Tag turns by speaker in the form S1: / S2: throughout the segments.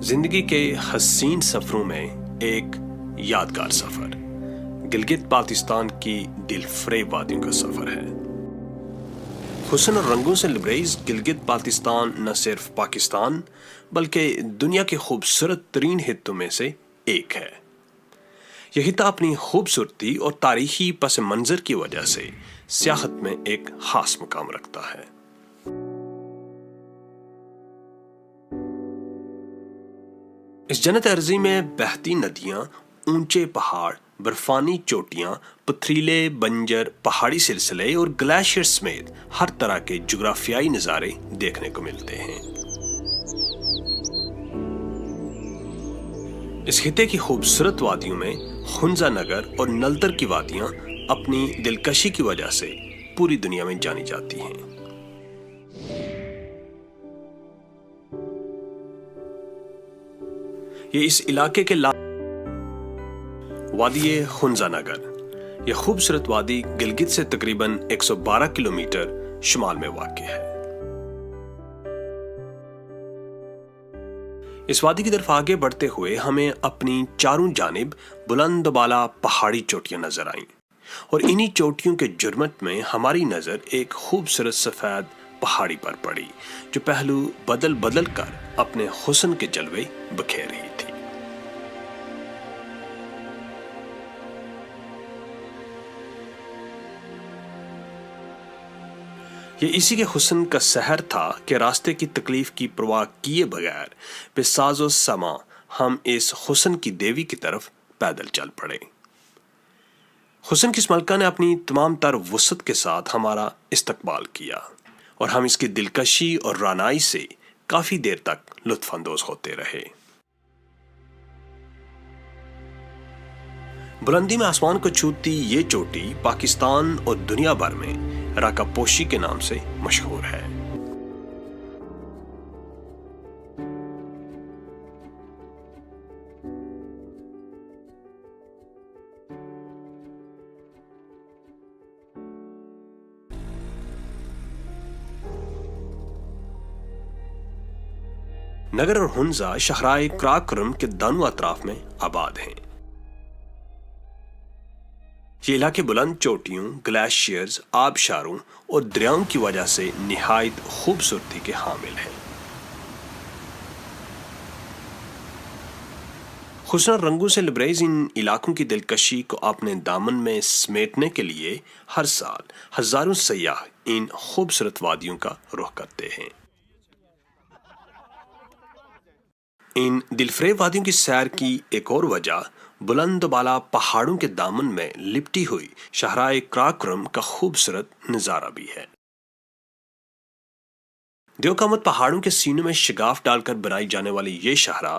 S1: زندگی کے حسین سفروں میں ایک یادگار سفر گلگت بلتستان کی دل فریب وادیوں کا سفر ہے۔ حسن اور رنگوں سے لبریز گلگت بلتستان نہ صرف پاکستان بلکہ دنیا کے خوبصورت ترین خطوں میں سے ایک ہے۔ یہ خطہ اپنی خوبصورتی اور تاریخی پس منظر کی وجہ سے سیاحت میں ایک خاص مقام رکھتا ہے۔ اس جنت ارضی میں بہتی ندیاں، اونچے پہاڑ، برفانی چوٹیاں، پتھریلے بنجر پہاڑی سلسلے اور گلیشیئر سمیت ہر طرح کے جغرافیائی نظارے دیکھنے کو ملتے ہیں۔ اس خطے کی خوبصورت وادیوں میں خنزہ نگر اور نلتر کی وادیاں اپنی دلکشی کی وجہ سے پوری دنیا میں جانی جاتی ہیں۔ یہ اس علاقے کے وادی خنزہ نگر۔ یہ خوبصورت وادی گلگت سے تقریباً 112 کلومیٹر شمال میں واقع ہے۔ اس وادی کی طرف آگے بڑھتے ہوئے ہمیں اپنی چاروں جانب بلند بالا پہاڑی چوٹیاں نظر آئیں اور انہی چوٹیوں کے جرمٹ میں ہماری نظر ایک خوبصورت سفید پہاڑی پر پڑی جو پہلو بدل بدل کر اپنے حسن کے جلوے بکھیر رہی تھی۔ یہ اسی کے حسن کا سحر تھا کہ راستے کی تکلیف کی پرواہ کیے بغیر بے ساز و سماں ہم اس حسن کی دیوی کی طرف پیدل چل پڑے۔ حسن کی اس ملکہ نے اپنی تمام تر وسعت کے ساتھ ہمارا استقبال کیا اور ہم اس کی دلکشی اور رعنائی سے کافی دیر تک لطف اندوز ہوتے رہے۔ بلندی میں آسمان کو چھوتی یہ چوٹی پاکستان اور دنیا بھر میں راکا پوشی کے نام سے مشہور ہے۔ نگر اور ہنزہ شاہراہ قراقرم کے دونوں اطراف میں آباد ہیں۔ یہ علاقے بلند چوٹیوں، گلیشیئرز، آبشاروں اور دریاؤں کی وجہ سے نہایت خوبصورتی کے حامل ہیں۔ حسن اور رنگوں سے لبریز ان علاقوں کی دلکشی کو اپنے دامن میں سمیٹنے کے لیے ہر سال ہزاروں سیاح ان خوبصورت وادیوں کا رخ کرتے ہیں۔ ان دلفریب وادیوں کی سیر کی ایک اور وجہ بلند بالا پہاڑوں کے دامن میں لپٹی ہوئی شاہراہ قراقرم کا خوبصورت نظارہ بھی ہے۔ دیوقامت پہاڑوں کے سینوں میں شگاف ڈال کر بنائی جانے والی یہ شاہراہ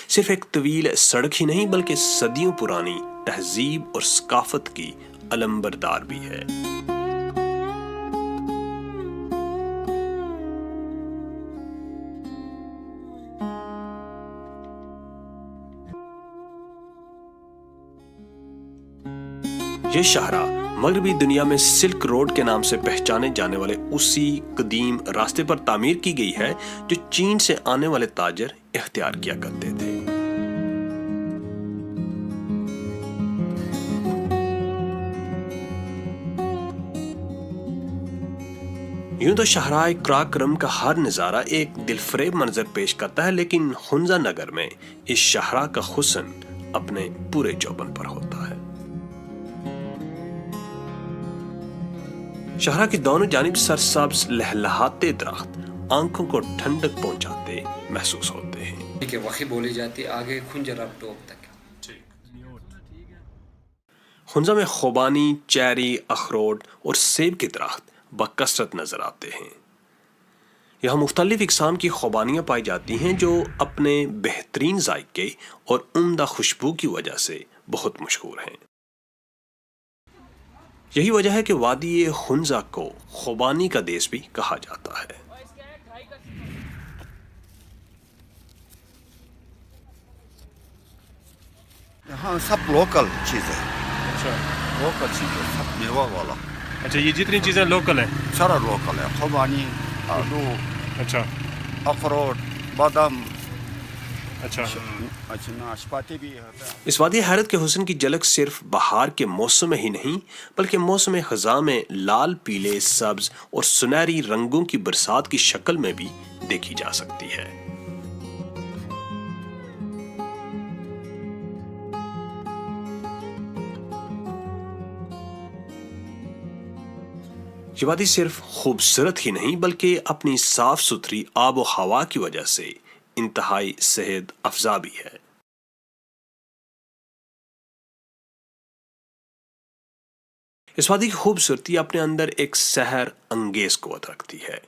S1: صرف ایک طویل سڑک ہی نہیں بلکہ صدیوں پرانی تہذیب اور ثقافت کی علمبردار بھی ہے۔ یہ شاہراہ مغربی دنیا میں سلک روڈ کے نام سے پہچانے جانے والے اسی قدیم راستے پر تعمیر کی گئی ہے جو چین سے آنے والے تاجر اختیار کیا کرتے تھے۔ یوں تو شاہراہ قراقرم کا ہر نظارہ ایک دلفریب منظر پیش کرتا ہے، لیکن خنزہ نگر میں اس شاہراہ کا حسن اپنے پورے جوبن پر ہوتا ہے۔ شاہراہ کی دونوں جانب سرسبز لہلہاتے درخت آنکھوں کو ٹھنڈک پہنچاتے محسوس ہوتے ہیں۔
S2: کہ وقی بولی جاتی آگے خنجر اب ٹوپ تک۔
S1: خنزہ میں خوبانی، چیری، اخروٹ اور سیب کے درخت بکثرت نظر آتے ہیں۔ یہاں مختلف اقسام کی خوبانیاں پائی جاتی ہیں جو اپنے بہترین ذائقے اور عمدہ خوشبو کی وجہ سے بہت مشہور ہیں۔ یہی وجہ ہے کہ وادی خنزہ کو خوبانی کا دیس بھی کہا جاتا ہے۔
S3: یہاں سب لوکل چیزیں، لوکل چیزیں سب میوہ والا۔
S4: اچھا، یہ جتنی چیزیں لوکل ہیں
S3: سارا لوکل ہے، خوبانی، آلو،
S4: اچھا
S3: اخروٹ، بادام،
S4: अच्छा
S3: अच्छा नाशपाती भी होता है.
S1: इस वादी हैरत के हुस्न की झलक सिर्फ बहार के मौसम में ही नहीं बल्कि मौसम खज़ां में लाल, पीले, सब्ज और सुनहरी रंगों की बरसात की शक्ल में भी देखी जा सकती है. ये वादी सिर्फ खूबसूरत ही नहीं बल्कि अपनी साफ सुथरी आब व हवा की वजह से इंतहाई सेहत अफजा भी है. इस वादी की खूबसूरती अपने अंदर एक सहर अंगेज क़ुव्वत रखती है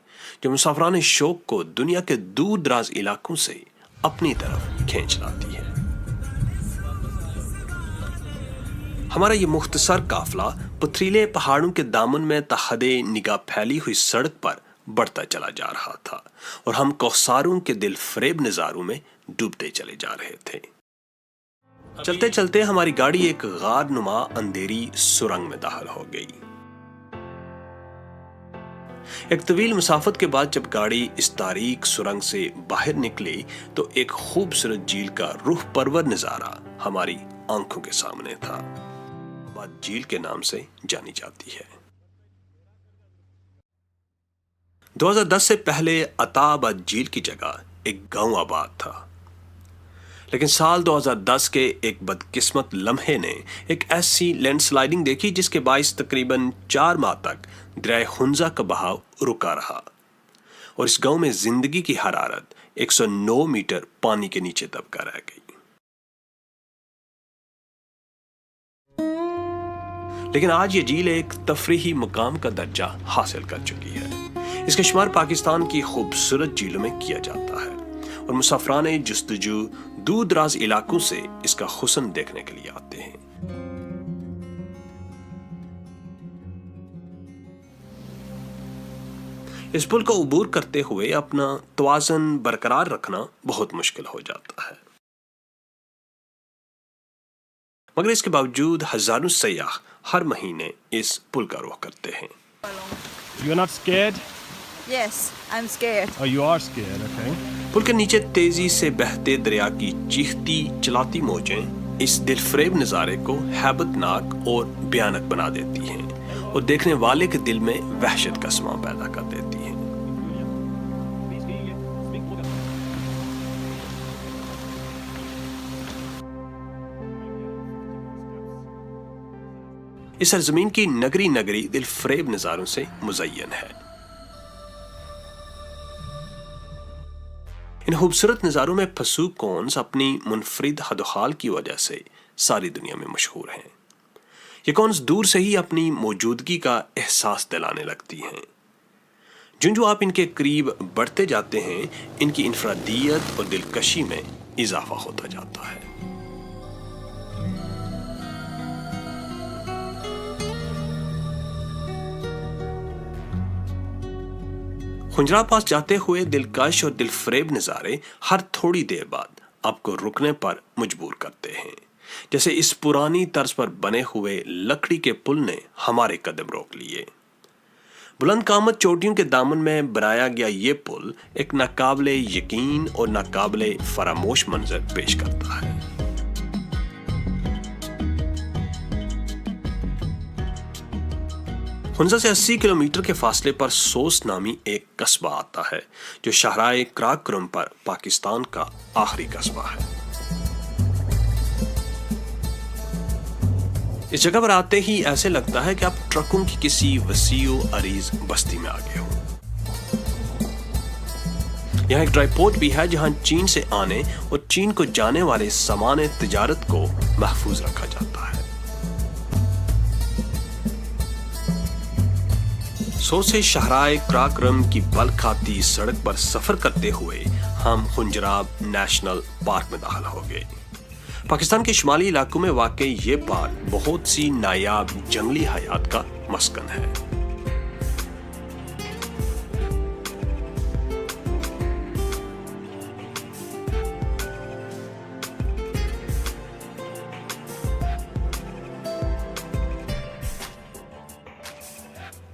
S1: जो मुसाफिरान शौक को दुनिया के दूर दराज इलाकों से अपनी तरफ खींच लाती है. हमारा ये मुख्तसर काफिला पथरीले पहाड़ों के दामन में तहदे निगाह फैली हुई सड़क पर बढ़ता चला जा रहा था और हम कौसारों के दिल फरेब नज़ारों में डूबते चले जा रहे थे. चलते चलते हमारी गाड़ी एक गार नुमा अंधेरी सुरंग में दाखिल हो गई. एक तवील मुसाफत के बाद जब गाड़ी इस तारीक सुरंग से बाहर निकली तो एक खूबसूरत झील का रूह परवर नजारा हमारी आंखों के सामने था. बात झील के नाम से जानी जाती है. 2010 से पहले अताबाद झील की जगह एक गांव आबाद था, लेकिन साल 2010 के एक बदकिस्मत लम्हे ने एक ऐसी लैंडस्लाइडिंग देखी जिसके बाइस तकरीबन 4 माह तक दरिया हुंजा का बहाव रुका रहा और इस गांव में जिंदगी की हरारत 109 मीटर पानी के नीचे दबका रह गई. लेकिन आज ये झील एक तफरीही मुकाम का दर्जा हासिल कर चुकी है. इसका शुमार पाकिस्तान की खूबसूरत झीलों में किया जाता है और मुसाफिरान जुस्तजू दूर दराज इलाकों से इसका हुस्न देखने के लिए आते हैं. इस पुल को उबूर करते हुए अपना तवाज़ुन बरकरार रखना बहुत मुश्किल हो जाता है, मगर इसके बावजूद हजारों सयाह हर महीने इस पुल का रुख करते हैं.
S4: You're not scared?
S5: Yes, I'm scared.
S4: Oh, you are scared, okay.
S1: पुल के नीचे तेजी से बहते दरिया की चीखती चलाती मौजें इस दिलफरेब नज़ारे को हैबतनाक और भयानक बना देती हैं और देखने वाले के दिल में वहशत का समा पैदा कर देती हैं. इस सरजमीन की नगरी नगरी दिलफरेब नज़ारों से मुज़य्यन है. इन खूबसूरत नज़ारों में फसूक कॉन्स अपनी मुनफरिद हदोहाल की वजह से सारी दुनिया में मशहूर हैं. ये कॉन्स दूर से ही अपनी मौजूदगी का एहसास दिलाने लगती हैं. जो आप इनके करीब बढ़ते जाते हैं इनकी इनफरादियत और दिलकशी में इजाफा होता जाता है. खुंजरा पास जाते हुए दिलकश और दिलफरेब नज़ारे हर थोड़ी देर बाद आपको रुकने पर मजबूर करते हैं, जैसे इस पुरानी तर्ज पर बने हुए लकड़ी के पुल ने हमारे कदम रोक लिए. बुलंद कामत चोटियों के दामन में बनाया गया ये पुल एक नाकाबिले यकीन और नाकाबिले फरामोश मंजर पेश करता है. हुंजा से 80 किलोमीटर के फासले पर सोस नामी एक कस्बा आता है जो शहराए कराकोरम पर पाकिस्तान का आखिरी कस्बा है. इस जगह पर आते ही ऐसे लगता है कि आप ट्रकों की किसी वसीओ अरीज बस्ती में आ गए हो. यहाँ एक ड्राई पोर्ट भी है जहाँ चीन से आने और चीन को जाने वाले सामान तिजारत को महफूज रखा जाता है. सो से शहराए कराकोरम की बल खाती सड़क पर सफर करते हुए हम खुंजराब नेशनल पार्क में दाखिल हो गए. पाकिस्तान के शुमाली इलाकों में वाकई ये पार्क बहुत सी नायाब जंगली हयात का मस्कन है.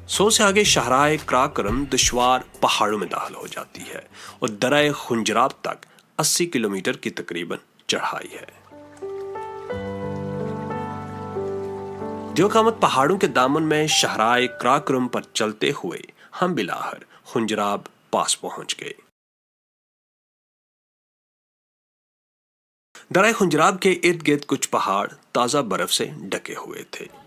S1: सो से आगे शहराए कराकोरम दुश्वार पहाड़ों में दाखिल हो जाती है और दराए खुंजराब तक 80 किलोमीटर की तकरीबन चढ़ाई है। दियोकामत पहाड़ों के दामन में शहराए कराकोरम पर चलते हुए हम बिलाहर खुंजराब पास पहुंच गए। दराए खुंजराब के इर्द गिर्द कुछ पहाड़ ताजा बर्फ से ढके हुए थे।